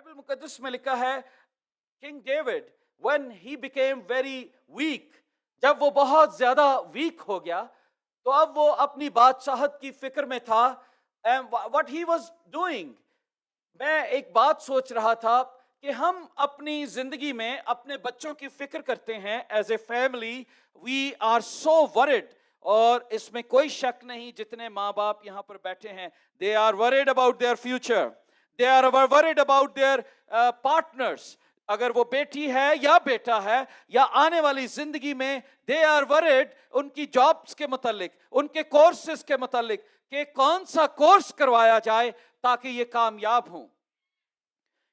Bible मुकद्दस में लिखा है king David when he became very weak, जब वो बहुत ज्यादा वीक हो गया तो अब वो अपनी बादशाहत की फिक्र में था. And what he was doing, मैं एक बात सोच रहा था कि हम अपनी जिंदगी में अपने बच्चों की फिक्र करते हैं. As a family we are so worried, और इसमें कोई शक नहीं जितने माँ बाप यहाँ पर बैठे हैं, they are worried about their future, they are worried about their partners. अगर वो बेटी है या बेटा है या आने वाली जिंदगी में, दे आर वरिड उनकी जॉब्स के मुतालिक, उनके कोर्सेज के मुतालिक कि कौन सा कोर्स करवाया जाए ताकि ये कामयाब हों.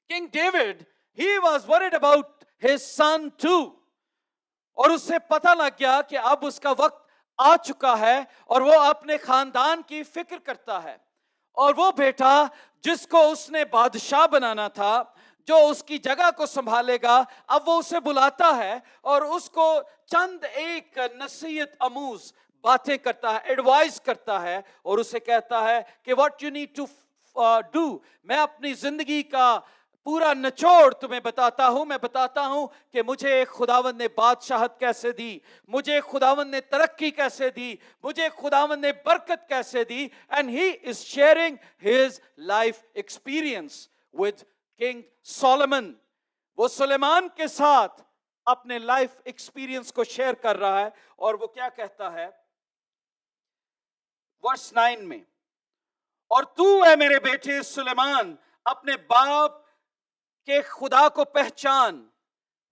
King David, he was worried about his son too, और उससे पता लग गया कि अब उसका वक्त आ चुका है और वो अपने खानदान की फिक्र करता है. और वो बेटा जिसको उसने बादशाह बनाना था, जो उसकी जगह को संभालेगा, अब वो उसे बुलाता है और उसको चंद एक नसीहत अमूज बातें करता है, एडवाइस करता है, और उसे कहता है कि what you need to do. मैं अपनी जिंदगी का पूरा निचोड़ तुम्हें बताता हूं. मैं बताता हूं कि मुझे खुदावंद ने बादशाहत कैसे दी, मुझे खुदावंद ने तरक्की कैसे दी, मुझे खुदावंद ने बरकत कैसे दी. And he is sharing his life experience with king Solomon. वो सुलेमान के साथ अपने लाइफ एक्सपीरियंस को शेयर कर रहा है. और वो क्या कहता है वर्स 9 में, और तू है मेरे बेटे सुलेमान, अपने बाप के खुदा को पहचान.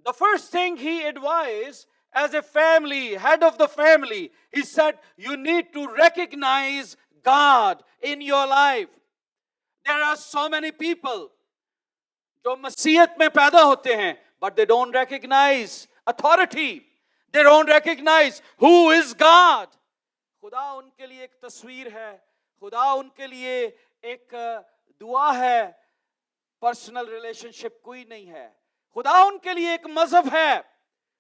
The first thing he advised as a family, head of the family, he said, you need to recognize God in your life. There are so many people जो मसीहत में पैदा होते हैं, but they don't recognize authority. They don't recognize who is God. खुदा उनके लिए एक तस्वीर है, खुदा उनके लिए एक दुआ है, पर्सनल रिलेशनशिप कोई नहीं है. खुदा उनके लिए एक मजहब है.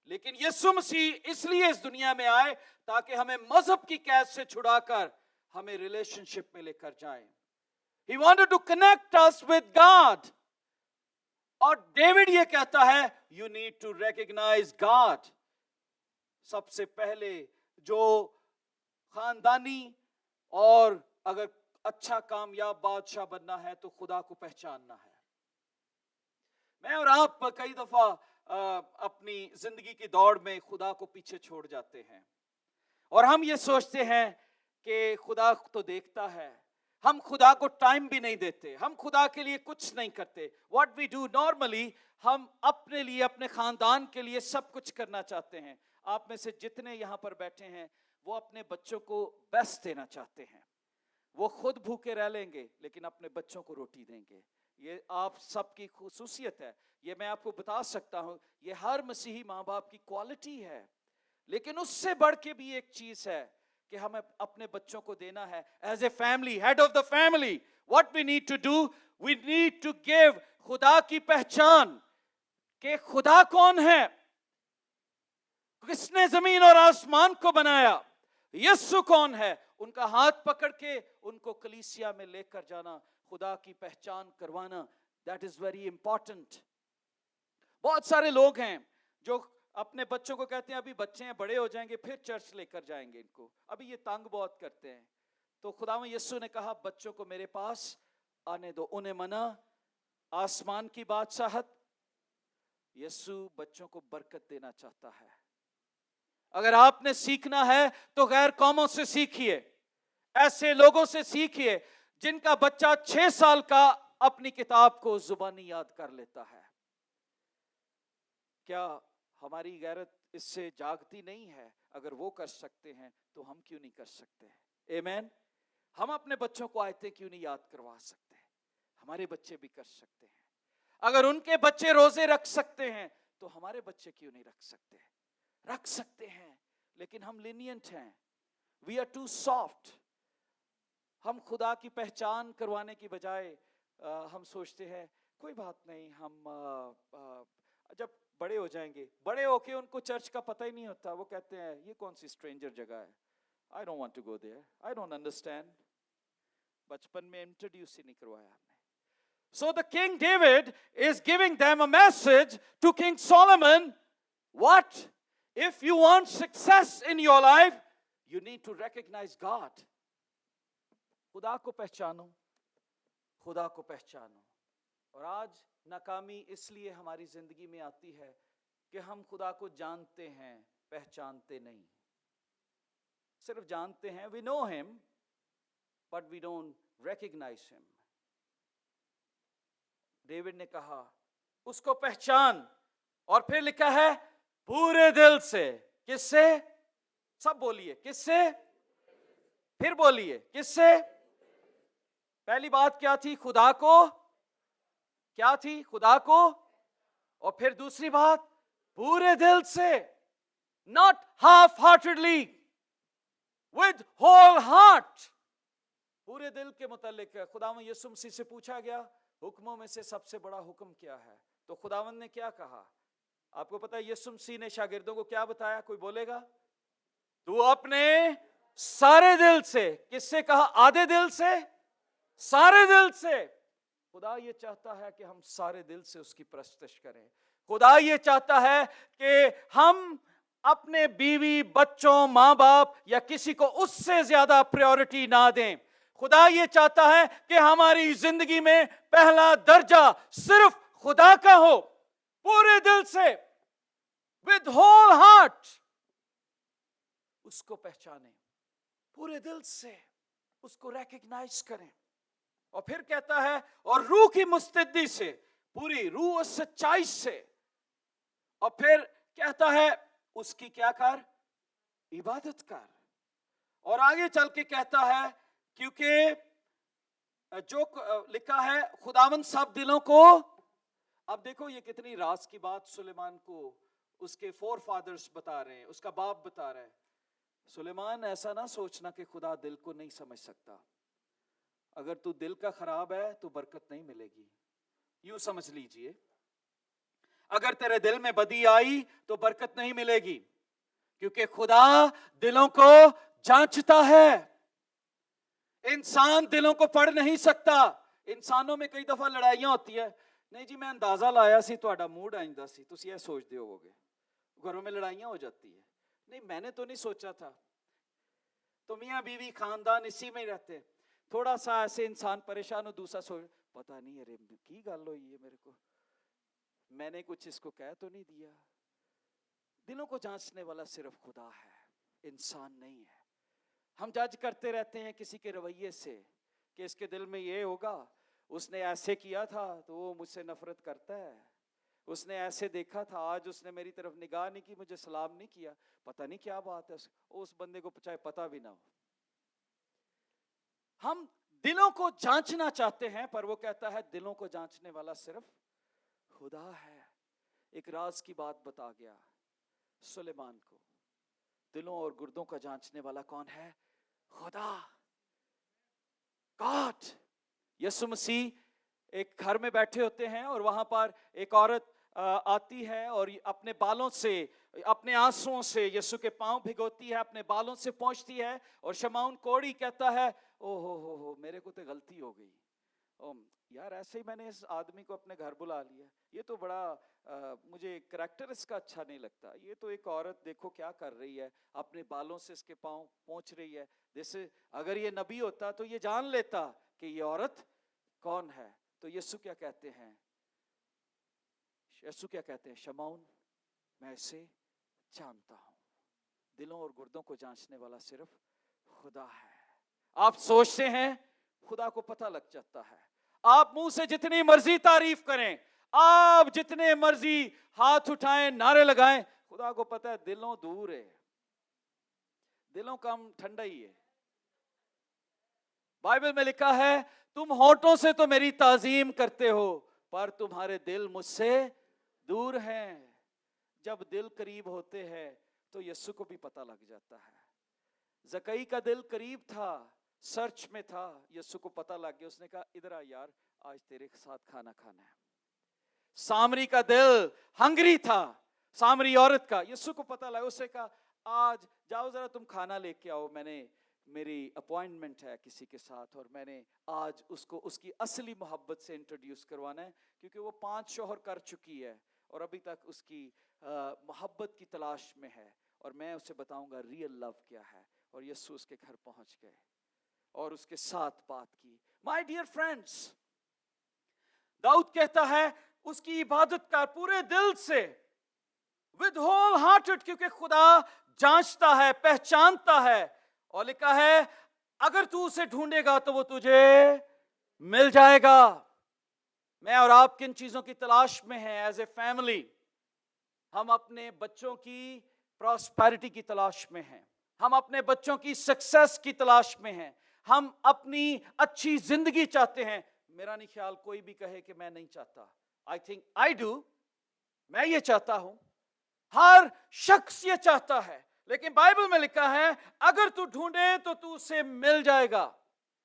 लेकिन यीशु मसीह इसलिए इस दुनिया में आए ताकि हमें मजहब की कैद से छुड़ाकर हमें रिलेशनशिप में लेकर जाए. He wanted to connect us with God. और डेविड ये कहता है you need to recognize God. सबसे पहले जो खानदानी और अगर अच्छा कामयाब बादशाह बनना है तो खुदा को पहचानना है. मैं और आप कई दफा अपनी जिंदगी की दौड़ में खुदा को पीछे छोड़ जाते हैं और हम ये सोचते हैं कि खुदा तो देखता है. हम खुदा को टाइम भी नहीं देते, हम खुदा के लिए कुछ नहीं करते. व्हाट वी डू नॉर्मली, हम अपने लिए, अपने खानदान के लिए सब कुछ करना चाहते हैं. आप में से जितने यहाँ पर बैठे हैं वो अपने बच्चों को बेस्ट देना चाहते हैं. वो खुद भूखे रह लेंगे लेकिन अपने बच्चों को रोटी देंगे. ये आप सबकी खुसूसियत है, ये मैं आपको बता सकता हूं. ये हर मसीही माँ बाप की क्वालिटी है. लेकिन उससे बढ़ के भी एक चीज है कि हमें अपने बच्चों को देना है. As a family, head of the family, what we need to do, we need to give खुदा की पहचान कि खुदा कौन है, किसने जमीन और आसमान को बनाया, यीशु कौन है. उनका हाथ पकड़ के उनको कलीसिया में लेकर जाना, खुदा की पहचान करवाना, दैट इज वेरी इंपॉर्टेंट. बहुत सारे लोग हैं जो अपने बच्चों को कहते हैं अभी बच्चे हैं, बड़े हो जाएंगे फिर चर्च लेकर जाएंगे इनको, अभी ये तंग बहुत करते हैं. तो खुदा में यीशु ने कहा बच्चों को मेरे पास आने दो, उन्हें मना आसमान की बादशाहत. यीशु बच्चों को बरकत देना चाहता है. अगर आपने सीखना है तो गैर कौमों से सीखिए, ऐसे लोगों से सीखिए जिनका बच्चा 6 साल का अपनी किताब को जुबानी याद कर लेता है. क्या हमारी गैरत इससे जागती नहीं है? अगर वो कर सकते हैं तो हम क्यों नहीं कर सकते? आमीन. हम अपने बच्चों को आयतें क्यों नहीं याद करवा सकते? हमारे बच्चे भी कर सकते हैं. अगर उनके बच्चे रोजे रख सकते हैं तो हमारे बच्चे क्यों नहीं रख सकते? रख सकते हैं, लेकिन हम लीनियंट हैं. We are too soft. हम खुदा की पहचान करवाने की बजाय हम सोचते हैं कोई बात नहीं, हम जब बड़े हो जाएंगे, बड़े होके उनको चर्च का पता ही नहीं होता, वो कहते हैं ये कौन सी स्ट्रेंजर जगह है, I don't want to go there, I don't understand. बचपन में इंट्रोड्यूस ही नहीं करवाया हमने. So the King David is giving them a message to King Solomon. What? If you want success in your life, you need to recognize God. खुदा को पहचानो, खुदा को पहचानो. और आज नाकामी इसलिए हमारी जिंदगी में आती है कि हम खुदा को जानते हैं, पहचानते नहीं. सिर्फ जानते हैं, we know him, but we don't recognize him. David ने कहा उसको पहचान, और फिर लिखा है पूरे दिल से. किससे? सब बोलिए, किससे? फिर बोलिए, किससे? पहली बात क्या थी? खुदा को. क्या थी? खुदा को. और फिर दूसरी बात पूरे दिल से, not half-heartedly, with whole heart. पूरे दिल के मुतालिक है. खुदावंद यीशु मसीह से पूछा गया हुक्मों में से सबसे बड़ा हुक्म क्या है? तो खुदावंद ने क्या कहा? आपको पता है यीशु मसीह ने शागिर्दों को क्या बताया? कोई बोलेगा? तू अपने सारे दिल से. किससे कहा? आधे दिल से, सारे दिल से. खुदा ये चाहता है कि हम सारे दिल से उसकी परस्तिश करें. खुदा ये चाहता है कि हम अपने बीवी, बच्चों, माँ बाप या किसी को उससे ज्यादा प्रायोरिटी ना दें. खुदा ये चाहता है कि हमारी जिंदगी में पहला दर्जा सिर्फ खुदा का हो. पूरे दिल से, विद होल हार्ट उसको पहचानें, पूरे दिल से उसको रिकॉग्नाइज करें. और फिर कहता है और रूह की मुस्तैदी से, पूरी रूह और सच्चाई से. और फिर कहता है उसकी क्या कर? इबादत कर. और आगे चल के कहता है क्योंकि जो लिखा है खुदावंद सब दिलों को. अब देखो ये कितनी राज की बात सुलेमान को उसके फोर फादर्स बता रहे हैं, उसका बाप बता रहे हैं. सुलेमान ऐसा ना सोचना कि खुदा दिल को नहीं समझ सकता. अगर तू दिल का खराब है तो बरकत नहीं मिलेगी. यूं समझ लीजिए, अगर तेरे दिल में बदी आई तो बरकत नहीं मिलेगी, क्योंकि खुदा दिलों को जांचता है. इंसान दिलों को पढ़ नहीं सकता. इंसानों में कई दफा लड़ाइयां होती है. नहीं जी मैं अंदाजा लाया सी ਤੁਹਾਡਾ मूड आइंदा सी, तुसी ये सोचते होवोगे. घरों में लड़ाइयां हो जाती है. नहीं मैंने तो नहीं सोचा था. तो मियां बीवी खानदान इसी में ही रहते. थोड़ा सा ऐसे इंसान परेशान हो, दूसरा सोच पता नहीं अरे की गल हुई है मेरे को, मैंने कुछ इसको कह तो नहीं दिया. दिलों को जांचने वाला सिर्फ खुदा है, इंसान नहीं है. हम जज करते रहते हैं किसी के रवैये से कि इसके दिल में ये होगा, उसने ऐसे किया था तो वो मुझसे नफरत करता है, उसने ऐसे देखा था आज उसने मेरी तरफ निगाह नहीं की, मुझे सलाम नहीं किया, पता नहीं क्या बात है. उस बंदे को चाहे पता भी ना हो. हम दिलों को जांचना चाहते हैं, पर वो कहता है दिलों को जांचने वाला सिर्फ खुदा है. एक राज की बात बता गया सुलेमान को. दिलों और गुर्दों का जांचने वाला कौन है? खुदा, गॉड. यीशु मसीह एक घर में बैठे होते हैं और वहां पर एक औरत आती है और अपने बालों से, अपने आंसुओं से यीशु के पांव भिगोती है, अपने बालों से पोंछती है. और शमौन कोढ़ी कहता है ओ हो मेरे को तो गलती हो गई. ओ यार ऐसे ही मैंने इस आदमी को अपने घर बुला लिया, ये तो बड़ा मुझे करैक्टर इसका अच्छा नहीं लगता. ये तो एक औरत देखो क्या कर रही है, अपने बालों से इसके पांव पोंछ रही है. जैसे अगर ये नबी होता तो ये जान लेता कि ये औरत कौन है. तो यीशु क्या कहते हैं? यीशु क्या कहते हैं? शमौन मैं इसे जानता हूं. दिलों और गुर्दों को जांचने वाला सिर्फ खुदा है. आप सोचते हैं खुदा को पता लग जाता है. आप मुंह से जितनी मर्जी तारीफ करें, आप जितने मर्जी हाथ उठाएं, नारे लगाएं, खुदा को पता है दिलों दूर है, दिलों का ठंडा ही है. बाइबल में लिखा है तुम होठों से तो मेरी ताजीम करते हो पर तुम्हारे दिल मुझसे दूर हैं. जब दिल करीब होते हैं तो यीशु को भी पता लग जाता है. जकई का दिल करीब था, सर्च में था, यीशु को पता लग गया. उसने कहा इधर आ यार, आज तेरे साथ खाना खाना है. सामरी का दिल हंगरी था, सामरी औरत का. यीशु को पता लगा, उसने कहा आज जाओ जरा तुम खाना लेके आओ, میری اپوائنٹمنٹ ہے کسی کے ساتھ اور میں نے آج اس کو اس کی اصلی محبت سے انٹروڈیوس کروانا ہے، کیونکہ وہ 5 شوہر کر چکی ہے اور ابھی تک اس کی محبت کی تلاش میں ہے، اور میں اسے بتاؤں گا ریئل لو کیا ہے، اور یسوع اس کے گھر پہنچ گئے اور اس کے ساتھ بات کی۔ مائی ڈیئر فرینڈس، داؤد کہتا ہے اس کی عبادت کر پورے دل سے، with whole hearted، کیونکہ خدا جانچتا ہے، پہچانتا ہے، اور لکھا ہے اگر تو اسے ڈھونڈے گا تو وہ تجھے مل جائے گا۔ میں اور آپ کن چیزوں کی تلاش میں ہیں ایز اے فیملی؟ ہم اپنے بچوں کی پراسپیرٹی کی تلاش میں ہیں، ہم اپنے بچوں کی سکسیس کی تلاش میں ہیں، ہم اپنی اچھی زندگی چاہتے ہیں۔ میرا نہیں خیال کوئی بھی کہے کہ میں نہیں چاہتا۔ I think I do، میں یہ چاہتا ہوں، ہر شخص یہ چاہتا ہے، لیکن بائبل میں لکھا ہے اگر تو ڈھونڈے تو تو اسے مل جائے گا،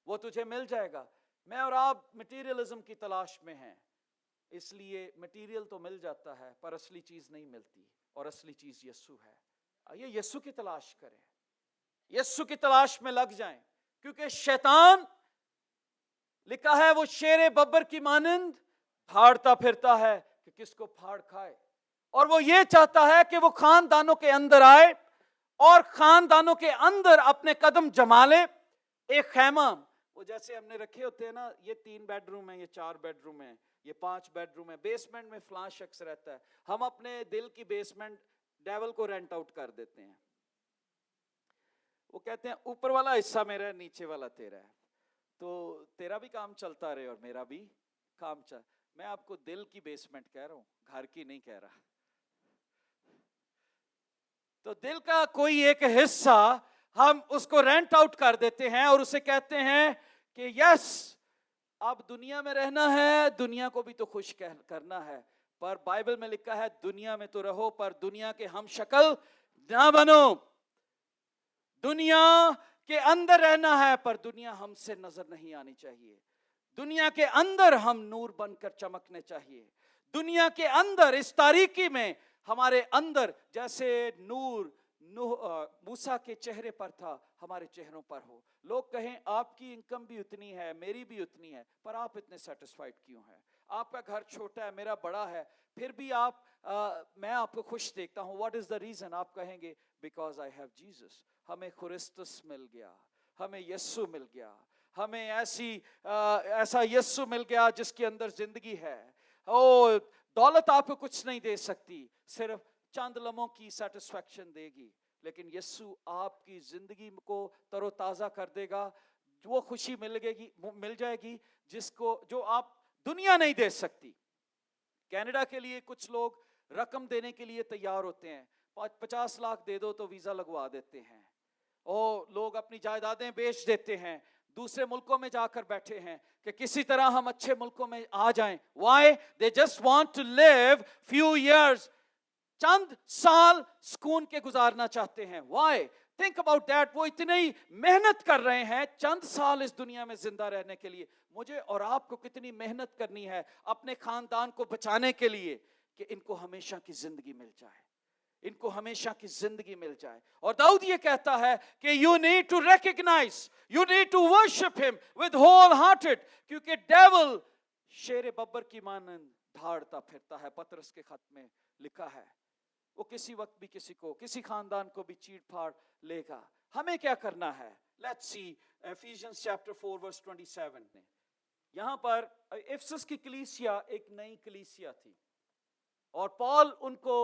وہ تجھے مل جائے گا۔ میں اور آپ مٹیریلزم کی تلاش میں ہیں، اس لیے مٹیریل تو مل جاتا ہے پر اصلی چیز نہیں ملتی، اور اصلی چیز یسوع ہے۔ آئیے یسوع کی تلاش کریں، یسوع کی تلاش میں لگ جائیں، کیونکہ شیطان لکھا ہے وہ شیر ببر کی مانند پھاڑتا پھرتا ہے کہ کس کو پھاڑ کھائے، اور وہ یہ چاہتا ہے کہ وہ خاندانوں کے اندر آئے اور خاندانوں کے اندر اپنے قدم جما لے۔ ایک خیمہ وہ جیسے ہم نے رکھے ہوتے ہیں نا، یہ 3 بیڈ روم ہیں، یہ 4 بیڈ روم ہیں، یہ 5 بیڈ روم ہے، بیسمنٹ میں فلاں شخص رہتا ہے، ہم اپنے دل کی بیسمنٹ ڈیول کو رینٹ آؤٹ کر دیتے ہیں۔ وہ کہتے ہیں اوپر والا حصہ میرا ہے، نیچے والا تیرا ہے، تو تیرا بھی کام چلتا رہے اور میرا بھی کام میں آپ کو دل کی بیسمنٹ کہہ رہا ہوں، گھر کی نہیں کہہ رہا۔ تو دل کا کوئی ایک حصہ ہم اس کو رینٹ آؤٹ کر دیتے ہیں اور اسے کہتے ہیں کہ یس اب دنیا میں رہنا ہے، دنیا کو بھی تو خوش کرنا ہے، پر بائبل میں لکھا ہے دنیا میں تو رہو پر دنیا کے ہم شکل نہ بنو۔ دنیا کے اندر رہنا ہے پر دنیا ہم سے نظر نہیں آنی چاہیے، دنیا کے اندر ہم نور بن کر چمکنے چاہیے، دنیا کے اندر اس تاریکی میں ہمارے اندر جیسے نور موسیٰ کے چہرے پر تھا ہمارے چہروں پر ہو۔ لوگ کہیں آپ کی انکم بھی اتنی ہے، میری بھی اتنی ہے، پر آپ اتنے سیٹسفائیڈ کیوں ہیں؟ آپ کا گھر چھوٹا ہے، میرا بڑا ہے، پھر بھی میں آپ کو خوش دیکھتا ہوں۔ What is the reason? آپ کہیں گے بیکاز آئی ہیو جیسس۔ ہمیں خرسطس مل گیا، ہمیں یسوع مل گیا، ہمیں ایسا یسوع مل گیا جس کے اندر زندگی ہے۔ دولت آپ کو کچھ نہیں دے سکتی، صرف چند لمحوں کی سیٹسفیکشن دے گی، لیکن یسوع آپ کی زندگی کو تر و تازہ کر دے گا۔ وہ خوشی مل جائے گی جو آپ دنیا نہیں دے سکتی۔ کینیڈا کے لیے کچھ لوگ رقم دینے کے لیے تیار ہوتے ہیں، 50 لاکھ دے دو تو ویزا لگوا دیتے ہیں، اور لوگ اپنی جائیدادیں بیچ دیتے ہیں، دوسرے ملکوں میں جا کر بیٹھے ہیں کہ کسی طرح ہم اچھے ملکوں میں آ جائیں۔ Why? They just want to live few years، چند سال سکون کے گزارنا چاہتے ہیں۔ Why? Think about that۔ وہ اتنی محنت کر رہے ہیں چند سال اس دنیا میں زندہ رہنے کے لیے۔ مجھے اور آپ کو کتنی محنت کرنی ہے اپنے خاندان کو بچانے کے لیے کہ ان کو ہمیشہ کی زندگی مل جائے، ان کو ہمیشہ کی زندگی مل جائے۔ اور داؤد یہ کہتا ہے کہ you need to recognize، you need to worship him with whole hearted، کیونکہ ڈیول شیر ببر کی مانند دھاڑتا پھرتا ہے۔ پطرس کے خط میں لکھا ہے وہ کسی وقت بھی کسی خاندان کو بھی چیڑ پھاڑ لے گا۔ ہمیں کیا کرنا ہے؟ Let's see Ephesians chapter 4 verse 27۔ یہاں پر افسس کی کلیسیا ایک نئی کلیسیا تھی، اور پال ان کو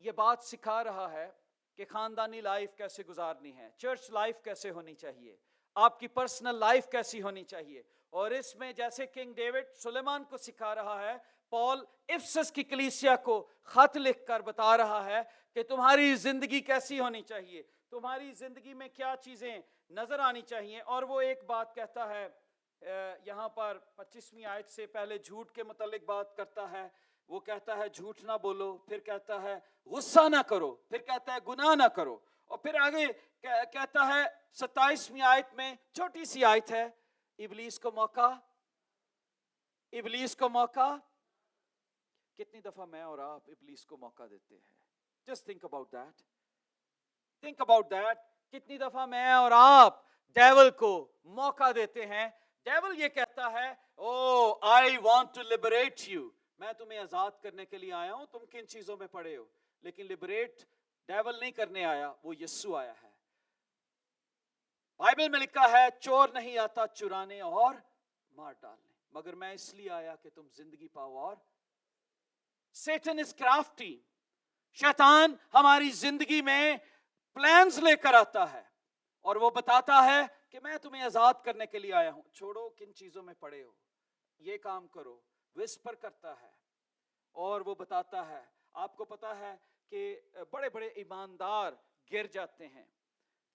یہ بات سکھا رہا ہے کہ خاندانی لائف کیسے گزارنی ہے، چرچ لائف کیسے ہونی چاہیے، آپ کی پرسنل لائف کیسی ہونی چاہیے۔ اور اس میں جیسے کنگ ڈیوڈ سلیمان کو سکھا رہا ہے، پال افسس کی کلیسیا کو خط لکھ کر بتا رہا ہے کہ تمہاری زندگی کیسی ہونی چاہیے، تمہاری زندگی میں کیا چیزیں نظر آنی چاہیے۔ اور وہ ایک بات کہتا ہے یہاں پر 25ویں آیت سے پہلے جھوٹ کے متعلق بات کرتا ہے۔ وہ کہتا ہے جھوٹ نہ بولو، پھر کہتا ہے غصہ نہ کرو، پھر کہتا ہے گناہ نہ کرو، اور پھر آگے کہتا ہے 27ویں آیت میں، چھوٹی سی آیت ہے، ابلیس کو موقع۔ کتنی دفعہ میں اور آپ ابلیس کو موقع دیتے ہیں؟ Just think about that۔ کتنی دفعہ میں اور آپ डेविल को मौका देते हैं। डेविल ये कहता है, oh I want to liberate you, मैं तुम्हें आजाद करने के लिए आया हूं, तुम किन चीजों में पड़े हो। लेकिन लिबरेट डेविल नहीं करने आया, वो यीशु आया है। बाइबल में लिखा है, चोर नहीं आता चुराने और मार डालने, मगर मैं इसलिए आया कि तुम जिंदगी पाओ। और Satan is crafty, शैतान हमारी जिंदगी में प्लान्स लेकर आता है और वो बताता है कि मैं तुम्हें आजाद करने के लिए आया हूं, छोड़ो किन चीजों में पड़े हो, ये काम करो। विस्पर करता है और वो बताता है। आपको पता है कि बड़े बड़े ईमानदार गिर जाते हैं।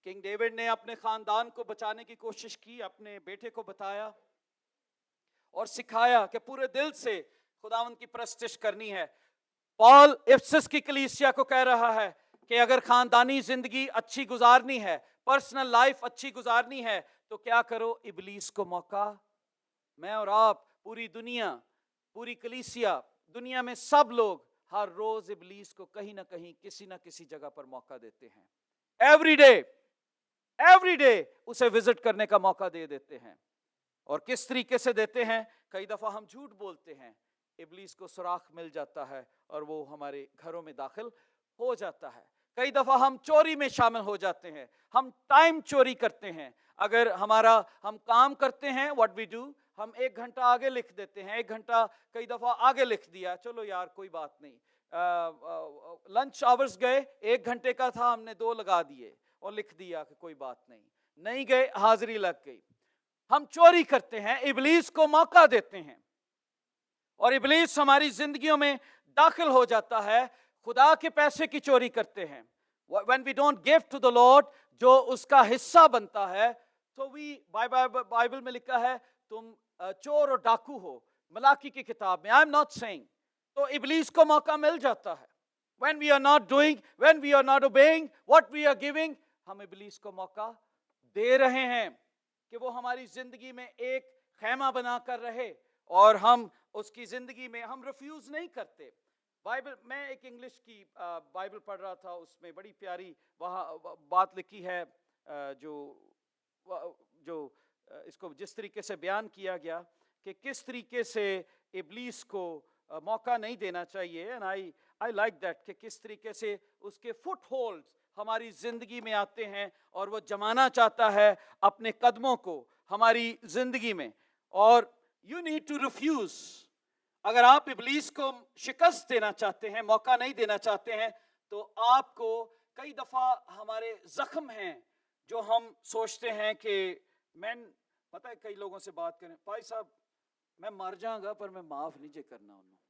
किंग डेविड ने अपने खानदान को बचाने की कोशिश की, अपने बेटे को बताया और सिखाया कि पूरे दिल से खुदावंद की परस्तिश करनी है। पॉल इफिसस की कलीसिया को कह रहा है कि अगर खानदानी जिंदगी अच्छी गुजारनी है, पर्सनल लाइफ अच्छी गुजारनी है, तो क्या करो, इबलीस को मौका। मैं और आप, पूरी दुनिया, पूरी कलीसिया, दुनिया में सब लोग हर रोज इबलीस को कहीं ना कहीं, किसी ना किसी जगह पर मौका देते हैं। एवरी डे उसे विजिट करने का मौका दे देते हैं। और किस तरीके से देते हैं? कई दफा हम झूठ बोलते हैं, इबलीस को सुराख मिल जाता है और वो हमारे घरों में दाखिल हो जाता है। कई दफा हम चोरी में शामिल हो जाते हैं, हम टाइम चोरी करते हैं। अगर हम काम करते हैं, व्हाट वी डू, हम 1 घंटा आगे लिख देते हैं, 1 घंटा कई दफा आगे लिख दिया, चलो यार कोई बात नहीं। लंच आवर्स गए, 1 घंटे का था, हमने 2 लगा दिए और लिख दिया कि कोई बात नहीं। नहीं गए, हाजिरी लग गई। हम चोरी करते हैं, इबलीस को मौका देते हैं और इबलीस हमारी जिंदगियों में दाखिल हो जाता है। खुदा के पैसे की चोरी करते हैं। When we don't give to the Lord, जो उसका हिस्सा बनता है, तो बाइबल में लिखा है तुम चोर और डाकू हो, मलाकी की किताब में। आई एम नॉट सेइंग, तो इबलीस को मौका मिल जाता है। When we are not doing, when we are not obeying what we are giving, हम इबलीस को मौका दे रहे हैं कि वो हमारी जिंदगी में एक खैमा बनाकर रहे और हम उसकी जिंदगी में हम रिफ्यूज नहीं करते। बाइबल, मैं एक इंग्लिश की बाइबल पढ़ रहा था, उसमें बड़ी प्यारी वहाँ बात लिखी है, जो इसको जिस तरीके से बयान किया गया कि किस तरीके से इबलीस को मौका नहीं देना चाहिए। एंड आई लाइक दैट कि किस तरीके से उसके फुट होल्ड्स हमारी जिंदगी में आते हैं और वो जमाना चाहता है अपने कदमों को हमारी जिंदगी में। और यू नीड टू रिफ्यूज। अगर आप इबलीस को शिकस्त देना चाहते हैं, मौका नहीं देना चाहते हैं, तो आपको कई दफा हमारे जख्म हैं जो हम सोचते हैं कि मैं, पता है कई लोगों से बात करें, भाई साहब मैं मर जाऊंगा पर मैं माफ नहीं जे करना उन्होंने।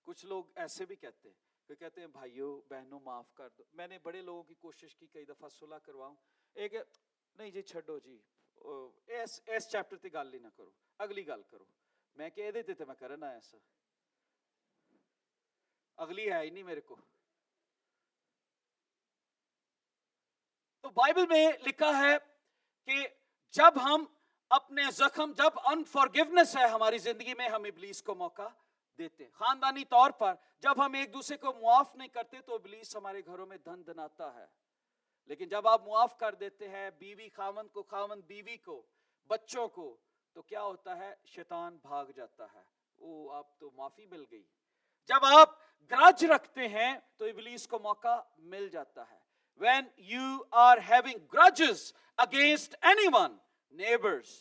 कुछ लोग ऐसे भी कहते हैं, वे कहते हैं भाइयों बहनों माफ कर दो। मैंने बड़े लोगों की कोशिश की कई दफा सुलह करवाऊं, एक नहीं जी छड्डो जी, इस चैप्टर ते गल ही ना करो, अगली गल करो। मैं कह देते थे मैं करना ऐसा, अगली है ही नहीं मेरे को। तो बाइबल में लिखा है कि जब हम अपने जख्म, जब अनफॉरगिवनेस है हमारी जिंदगी में, हम इबलीस को मौका देते हैं। खानदानी तौर पर जब हम एक दूसरे को मुआफ नहीं करते तो इबलीस हमारे घरों में धन धनाता है। लेकिन जब आप मुआफ कर देते हैं बीवी खामन को, खामन बीवी को, बच्चों को, तो क्या होता है, शैतान भाग जाता है। ओ आप तो माफी मिल गई। जब आप ग्रज रखते हैं तो इबलीस को मौका मिल जाता है। When you are having grudges against anyone, neighbors,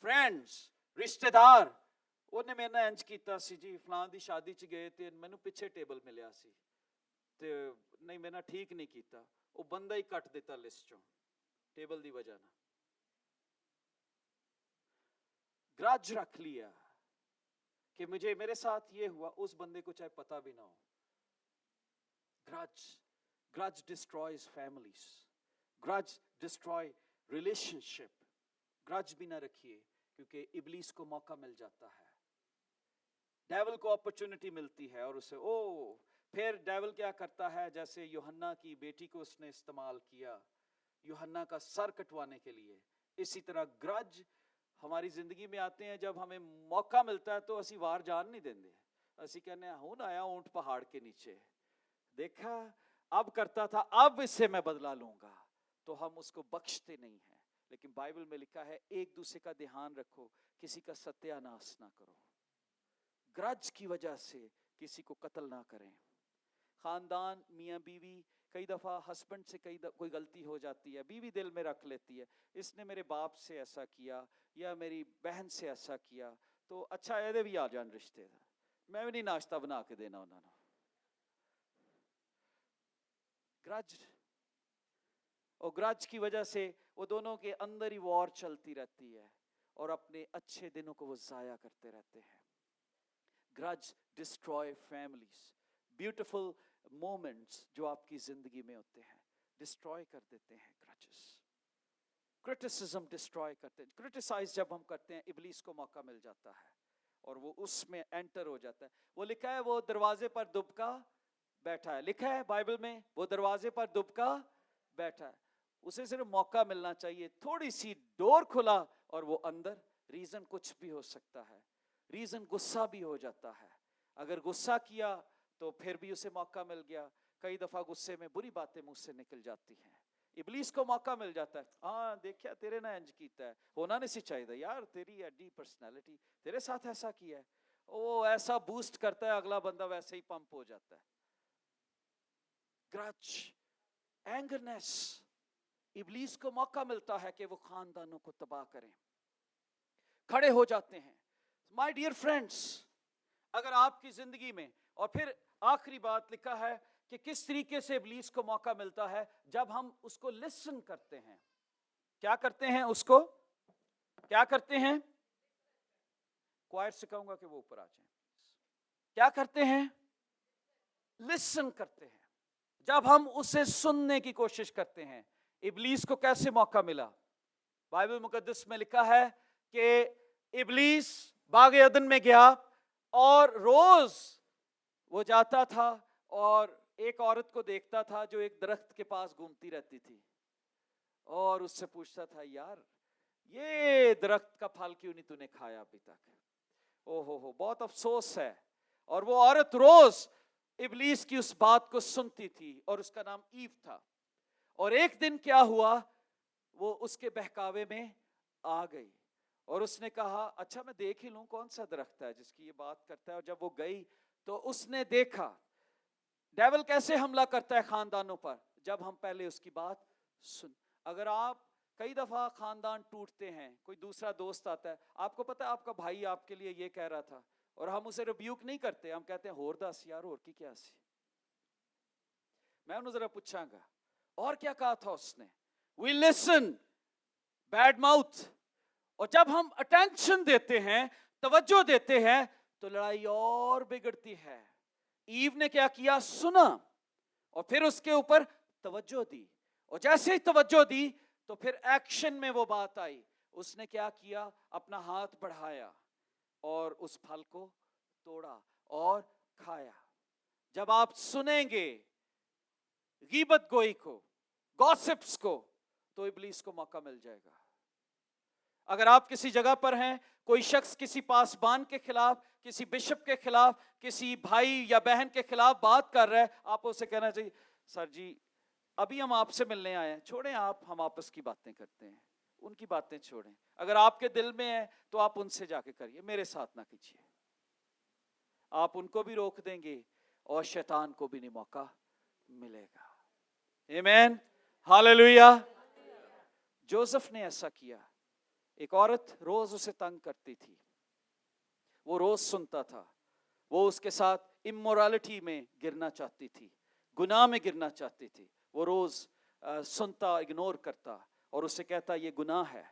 friends, रिश्तेदार, ਉਹਨੇ ਮੇਰੇ ਨਾਲ ਇੰਜ ਕੀਤਾ ਸੀ ਜੀ, ਫਲਾਂ ਦੀ ਸ਼ਾਦੀ 'ਚ ਗਏ ਤੇ ਮੈਨੂੰ ਪਿੱਛੇ ਟੇਬਲ ਮਿਲਿਆ ਸੀ ਤੇ ਨਹੀਂ ਮੇਰੇ ਨਾਲ ਠੀਕ ਨਹੀਂ ਕੀਤਾ, ਉਹ ਬੰਦਾ ਹੀ ਕੱਟ ਦਿੱਤਾ ਲਿਸਟ 'ਚੋਂ ਟੇਬਲ ਦੀ ਵਜ੍ਹਾ ਨਾਲ। ग्रज रख लिया कि मुझे, मेरे साथ ये हुआ, उस बंदे को चाहे पता भी ना हो। grudge destroys families, grudge destroy relationship। grudge भी ना रखिए क्योंकि इबलीस को मौका मिल जाता है, डेविल को अपॉर्चुनिटी मिलती है और उसे फिर डेविल क्या करता है, जैसे यूहन्ना की बेटी को उसने इस्तेमाल किया यूहन्ना का सर कटवाने के लिए, इसी तरह ग्रज हमारी जिंदगी में आते हैं। जब हमें मौका मिलता है तो असी वार जान नहीं देंगे, असी कहने हूं आया ऊंट पहाड़ के नीचे, देखा अब करता था, अब इससे मैं बदला लूंगा। تو ہم اس کو بخشتے نہیں ہیں. لیکن بائبل میں لکھا ہے ایک دوسرے کا دھیان رکھو, کسی کا ستیہ ناش نہ کرو, گرج کی وجہ سے کسی کو قتل نہ کریں. خاندان میاں بیوی, کئی دفعہ ہسبینڈ سے کوئی غلطی ہو جاتی ہے, بیوی دل میں رکھ لیتی ہے اس نے میرے باپ سے ایسا کیا یا میری بہن سے ایسا کیا, تو اچھا یہ بھی آ جان رشتے دار, میں بھی نہیں ناشتہ بنا کے دینا انہوں نے. گرج, اور گرج کی وجہ سے وہ دونوں کے اندر ہی وار چلتی رہتی ہے اور اپنے اچھے دنوں کو وہ ضائع کرتے رہتے ہیں. گرج ڈسٹروائے فیملیز, بیوٹیفل مومنٹس جو آپ کی زندگی میں ہوتے ہیں ڈسٹروائے کر دیتے ہیں گرجز. کرٹیسزم ڈسٹروائے کرتے ہیں. کرٹیسائز جب ہم کرتے ہیں ابلیس کو موقع مل جاتا ہے اور وہ اس میں انٹر ہو جاتا ہے. وہ لکھا ہے وہ دروازے پر دبکا بیٹھا ہے, لکھا ہے بائبل میں وہ دروازے پر دبکا بیٹھا ہے. اسے صرف موقع ملنا چاہیے, تھوڑی سی ڈور کھلا اور وہ اندر. ریزن کچھ بھی ہو سکتا ہے, ریزن غصہ بھی ہو جاتا ہے. اگر غصہ کیا تو پھر بھی اسے موقع مل گیا. کئی دفعہ غصے میں بری باتیں منہ سے نکل جاتی ہیں, ابلیس کو موقع مل جاتا ہے. ہاں دیکھیا تیرے نہ انج کیتا ہے, ہونا نہیں سی چاہیے یار, تیری ایڈی پرسنالٹی, تیرے ساتھ ایسا کیا ہے. وہ ایسا بوسٹ کرتا ہے اگلا بندہ ویسے ہی پمپ ہو جاتا ہے. گرج, اینگرنیس, ابلیس کو موقع ملتا ہے کہ وہ خاندانوں کو تباہ کریں, کھڑے ہو جاتے ہیں. مائی ڈیئر فرینڈس, اگر آپ کی زندگی میں, اور پھر آخری بات لکھا ہے کہ کس طریقے سے ابلیس کو موقع ملتا ہے, جب ہم اس کو لسن کرتے ہیں. کیا کرتے ہیں اس کو, کیا کرتے ہیں, کوائر سے کہوں گا کہ وہ اوپر آ جائیں. کیا کرتے ہیں, لسن کرتے ہیں. جب ہم اسے سننے کی کوشش کرتے ہیں. ابلیس کو کیسے موقع ملا, بائبل مقدس میں لکھا ہے کہ ابلیس باغ عدن میں گیا اور روز وہ جاتا تھا اور ایک عورت کو دیکھتا تھا جو ایک درخت کے پاس گھومتی رہتی تھی, اور اس سے پوچھتا تھا یار یہ درخت کا پھل کیوں نہیں تو نے کھایا ابھی تک, او ہو بہت افسوس ہے. اور وہ عورت روز ابلیس کی اس بات کو سنتی تھی, اور اس کا نام ایو تھا. اور ایک دن کیا ہوا, وہ اس کے بہکاوے میں آ گئی اور اس نے کہا اچھا میں دیکھ ہی لوں کون سا درخت ہے جس کی یہ بات کرتا ہے. اور جب وہ گئی تو اس نے دیکھا ڈیول کیسے حملہ کرتا ہے خاندانوں پر, جب ہم پہلے اس کی بات سن. اگر آپ, کئی دفعہ خاندان ٹوٹتے ہیں, کوئی دوسرا دوست آتا ہے, آپ کو پتا ہے آپ کا بھائی آپ کے لیے یہ کہہ رہا تھا, اور ہم اسے ریبیوک نہیں کرتے, ہم کہتے ہیں ہور دس یار, اور کی کیا سی, میں انہوں ذرا پوچھاں گا اور کیا کہا تھا اس نے. We listen, bad mouth. اور جب ہم اٹینشن دیتے ہیں, توجہ دیتے ہیں, تو لڑائی اور بگڑتی ہے. ایو نے کیا کیا, سنا اور پھر اس کے اوپر توجہ دی, اور جیسے ہی توجہ دی تو پھر ایکشن میں وہ بات آئی. اس نے کیا کیا, اپنا ہاتھ بڑھایا اور اس پھل کو توڑا اور کھایا. جب آپ سنیں گے غیبت گوئی کو, گوسپس کو, تو ابلیس کو موقع مل جائے گا. اگر آپ کسی جگہ پر ہیں, کوئی شخص کسی پاسبان کے خلاف, کسی بشپ کے خلاف, کسی بھائی یا بہن کے خلاف بات کر رہا ہے, آپ اسے کہنا چاہیے سر جی ابھی ہم آپ سے ملنے آئے ہیں, چھوڑیں آپ, ہم آپس کی باتیں کرتے ہیں, ان کی باتیں چھوڑیں. اگر آپ کے دل میں ہے تو آپ ان سے جا کے کریے, میرے ساتھ نہ کیجیے. آپ ان کو بھی روک دیں گے اور شیطان کو بھی نہیں موقع ملے گا. آمین, ہاللویا. جوزف نے ایسا کیا. ایک عورت روز اسے تنگ کرتی تھی, وہ روز سنتا تھا, وہ اس کے ساتھ امورالٹی میں گرنا چاہتی تھی, گناہ میں گرنا چاہتی تھی. وہ روز سنتا, اگنور کرتا اور اسے کہتا یہ گناہ ہے.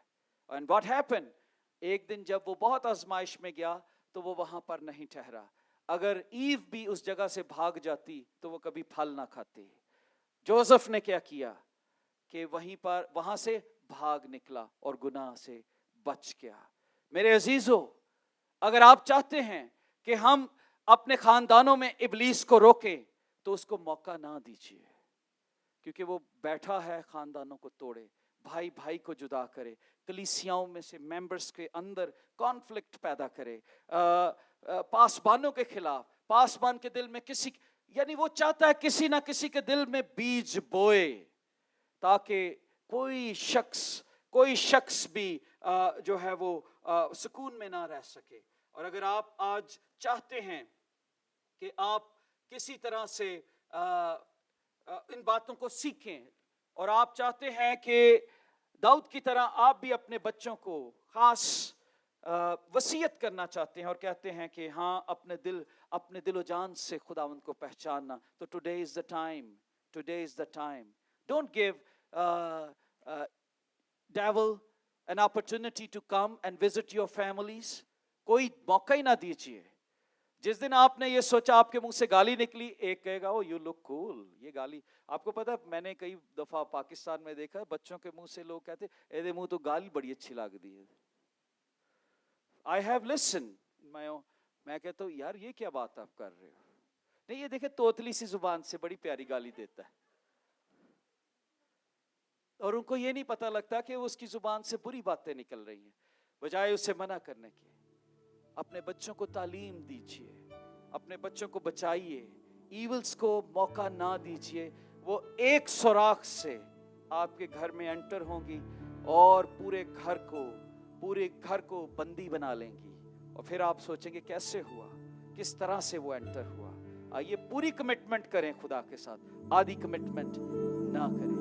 اینڈ واٹ ہیپن, ایک دن جب وہ بہت آزمائش میں گیا تو وہ وہاں پر نہیں ٹھہرا. اگر ایو بھی اس جگہ سے بھاگ جاتی تو وہ کبھی پھل نہ کھاتی. جوزف نے کیا کیا کہ وہاں سے بھاگ نکلا اور گناہ سے بچ گیا. میرے عزیزو, اگر آپ چاہتے ہیں کہ ہم اپنے خاندانوں میں ابلیس کو روکیں تو اس کو موقع نہ دیجیے, کیونکہ وہ بیٹھا ہے خاندانوں کو توڑے, بھائی بھائی کو جدا کرے, کلیسیاؤں میں سے ممبرز کے اندر کانفلکٹ پیدا کرے, پاسبانوں کے خلاف, پاسبان کے دل میں یعنی وہ چاہتا ہے کسی نہ کسی کے دل میں بیج بوئے تاکہ کوئی شخص بھی جو ہے وہ سکون میں نہ رہ سکے. اور اگر آپ آج چاہتے ہیں کہ آپ کسی طرح سے ان باتوں کو سیکھیں اور آپ چاہتے ہیں کہ داؤد کی طرح آپ بھی اپنے بچوں کو خاص وصیت کرنا چاہتے ہیں اور کہتے ہیں کہ ہاں اپنے دل و جان سے خداوند کو پہچاننا, تو today is the time. Don't give devil an opportunity to come and visit your families. کوئی موقع ہی نہ دیجیے. جس دن آپ نے یہ سوچا آپ کے منہ سے گالی نکلی, ایک کہے گا او یو لک کول. یہ گالی آپ کو پتا, میں نے کئی دفعہ پاکستان میں دیکھا بچوں کے منہ سے لوگ کہتے اے دے منہ تو گالی بڑی اچھی لگ دی ہے. I have listened میں کہتا ہوں یار یہ کیا بات آپ کر رہے ہو. نہیں یہ دیکھیں توتلی سی زبان سے بڑی پیاری گالی دیتا ہے, اور ان کو یہ نہیں پتا لگتا کہ اس کی زبان سے بری باتیں نکل رہی ہیں. بجائے اسے منع کرنے کے, اپنے بچوں کو تعلیم دیجیے, اپنے بچوں کو بچائیے, ایولز کو موقع نہ دیجیے. وہ ایک سوراخ سے آپ کے گھر میں انٹر ہوں گی اور پورے گھر کو بندی بنا لیں گی, اور پھر آپ سوچیں گے کیسے ہوا, کس طرح سے وہ انٹر ہوا. آئیے پوری کمٹمنٹ کریں خدا کے ساتھ, آدھی کمٹمنٹ نہ کریں.